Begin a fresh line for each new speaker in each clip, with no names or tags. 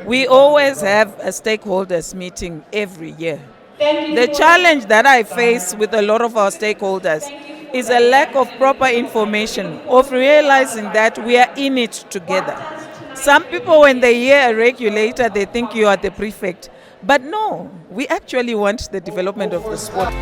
We always have a stakeholders meeting every year. The challenge that I face with a lot of our stakeholders is a lack of proper information, of realizing that we are in it together. Some people, when they hear a regulator, they think you are the prefect. But no, we actually want the development of the sport.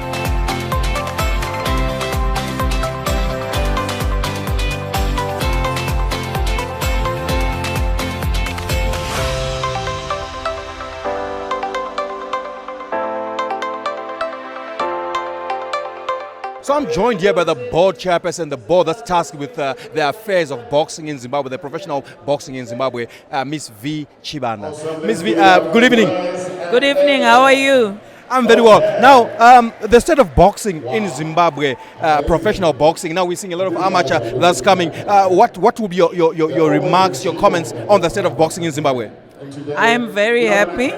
So I'm joined here by the board chairperson, the board that's tasked with the affairs of boxing in Zimbabwe, the professional boxing in Zimbabwe, Miss V. Chibanda. Miss V, good evening.
Good evening, how are you?
I'm very well. Now, the state of boxing in Zimbabwe, professional boxing, now we're seeing a lot of amateur that's coming. What will be your remarks, your comments on the state of boxing in Zimbabwe?
I am very happy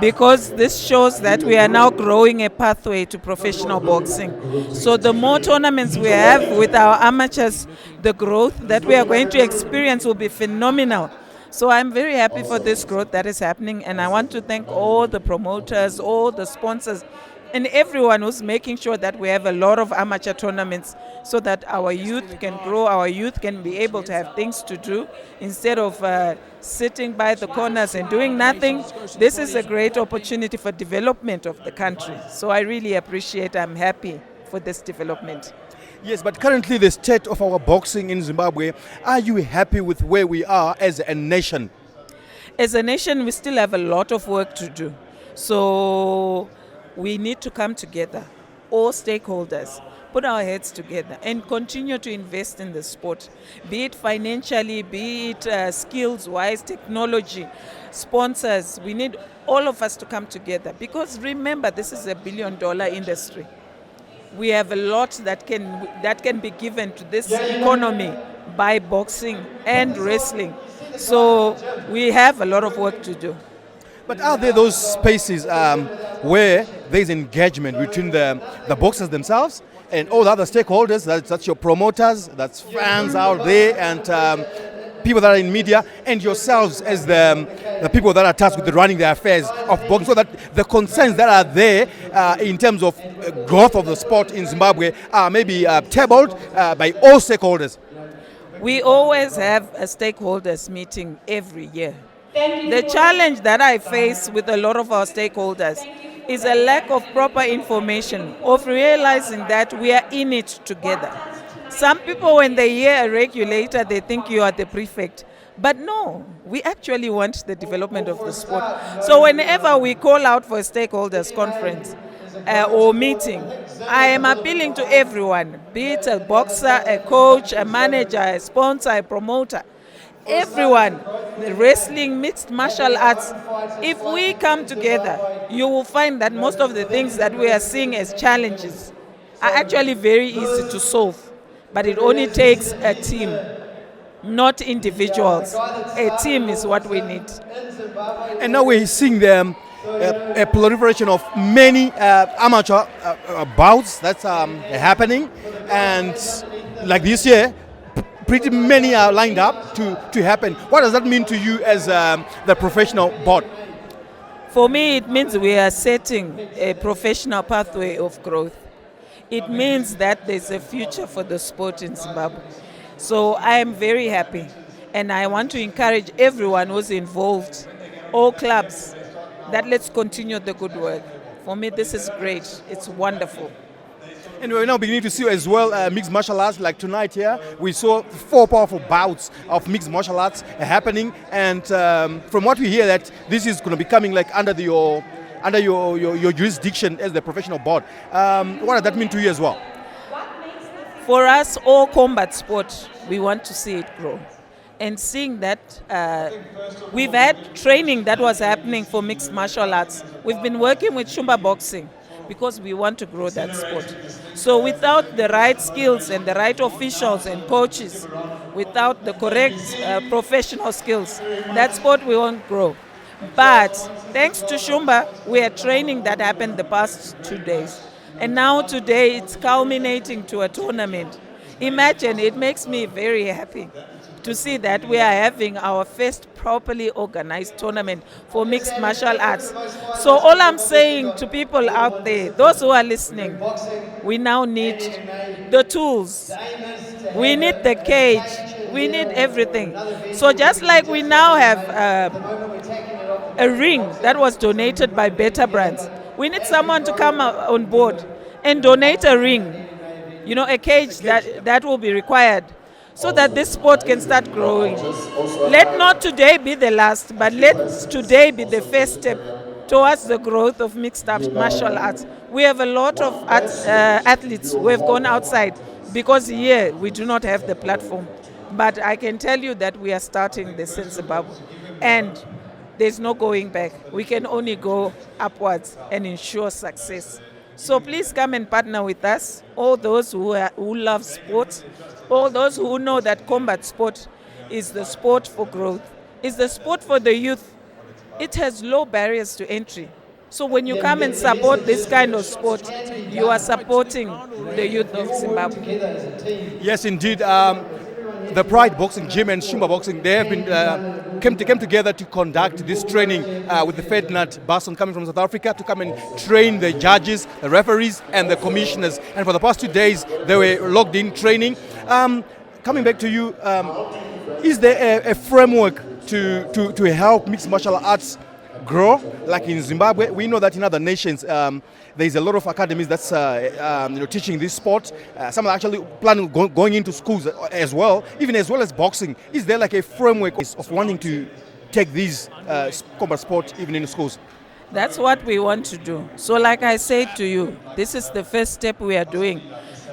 because this shows that we are now growing a pathway to professional boxing. So the more tournaments we have with our amateurs, the growth that we are going to experience will be phenomenal. So I'm very happy for this growth that is happening, and I want to thank all the promoters, all the sponsors, and everyone who's making sure that we have a lot of amateur tournaments so that our youth can grow, our youth can be able to have things to do instead of sitting by the corners and doing nothing. This is a great opportunity for development of the country. So I really appreciate, I'm happy for this development.
Yes, but currently the state of our boxing in Zimbabwe, are you happy with where we are as a nation?
As a nation, we still have a lot of work to do. So we need to come together, all stakeholders, put our heads together and continue to invest in the sport, be it financially, be it skills-wise, technology, sponsors. We need all of us to come together because remember, this is $1 billion industry. We have a lot that can be given to this economy by boxing and wrestling. So we have a lot of work to do.
But are there those spaces where there's engagement between the boxers themselves and all the other stakeholders? That's your promoters, that's fans out there, and people that are in media, and yourselves as the people that are tasked with running the affairs of boxing, so that the concerns that are there in terms of growth of the sport in Zimbabwe are maybe tabled by all stakeholders.
We always have a stakeholders meeting every year. The challenge that I face with a lot of our stakeholders is a lack of proper information, of realizing that we are in it together. Some people, when they hear a regulator, they think you are the prefect. But no, we actually want the development of the sport. So whenever we call out for a stakeholders conference or meeting, I am appealing to everyone, be it a boxer, a coach, a manager, a sponsor, a promoter, everyone, the wrestling, mixed martial arts, if we come together, you will find that most of the things that we are seeing as challenges are actually very easy to solve. But it only takes a team, not individuals. A team is what we need.
And now we're seeing a proliferation of many amateur bouts that's happening. And like this year, pretty many are lined up to happen. What does that mean to you as the professional board?
For me, it means we are setting a professional pathway of growth. It means that there's a future for the sport in Zimbabwe. So I am very happy, and I want to encourage everyone who's involved, all clubs, that let's continue the good work. For me, this is great. It's wonderful.
And we're now beginning to see as well mixed martial arts. Like tonight here, we saw 4 powerful bouts of mixed martial arts happening. And from what we hear, that this is going to be coming like under your jurisdiction as the professional board. What does that mean to you as well?
For us, all combat sport, we want to see it grow. And seeing that we've had training that was happening for mixed martial arts. We've been working with Shumba boxing because we want to grow that sport. So without the right skills and the right officials and coaches, without the correct professional skills, that sport we won't grow. But thanks to Shumba, we are training that happened the past 2 days. And now today it's culminating to a tournament. Imagine, it makes me very happy to see that we are having our first properly organized tournament for mixed martial arts. So all I'm saying to people out there, those who are listening, we now need the tools. We need the cage. We need everything. So just like we now have a ring that was donated by Better Brands, we need someone to come on board and donate a ring, a cage that will be required, so that this sport can start growing. Let not today be the last, but let today be the first step towards the growth of mixed martial arts. We have a lot of athletes who have gone outside because here we do not have the platform. But I can tell you that we are starting this in Zimbabwe, and there's no going back. We can only go upwards and ensure success. So please come and partner with us, all those who love sport, all those who know that combat sport is the sport for growth, is the sport for the youth. It has low barriers to entry. So when you come and support this kind of sport, you are supporting the youth of Zimbabwe.
Yes, indeed. The Pride Boxing Gym and Shimba Boxing, they have been came together to conduct this training with the Ferdinand Basson coming from South Africa to come and train the judges, the referees, and the commissioners. And for the past 2 days, they were logged in training. Coming back to you, is there a framework to help mixed martial arts grow, like in Zimbabwe? We know that in other nations, there's a lot of academies that's teaching this sport. Some are actually planning going into schools as well, even as well as boxing. Is there like a framework of wanting to take these combat sport even in schools?
That's what we want to do. So like I said to you, this is the first step we are doing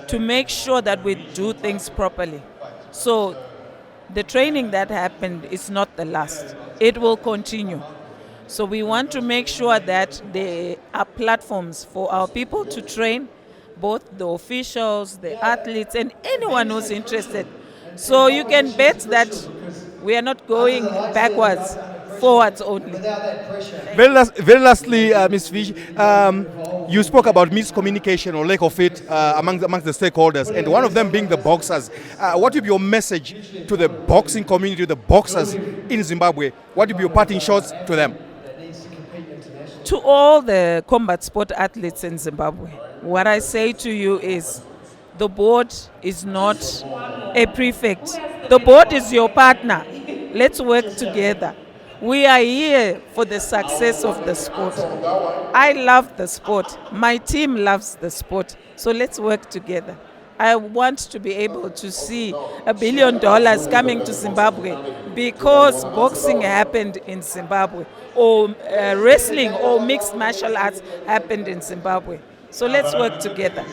to make sure that we do things properly. So the training that happened is not the last. It will continue. So we want to make sure that there are platforms for our people to train, both the officials, the athletes, and anyone who's interested. So you can bet that we are not going backwards, forwards only.
Very lastly, Ms. Fish, you spoke about miscommunication or lack of it amongst the stakeholders, and one of them being the boxers. What would be your message to the boxing community, the boxers in Zimbabwe? What would be your parting shots to them?
To all the combat sport athletes in Zimbabwe, what I say to you is the board is not a prefect. The board is your partner. Let's work together. We are here for the success of the sport. I love the sport. My team loves the sport. So let's work together. I want to be able to see $1 billion coming to Zimbabwe because boxing happened in Zimbabwe, or wrestling or mixed martial arts happened in Zimbabwe. So let's work together.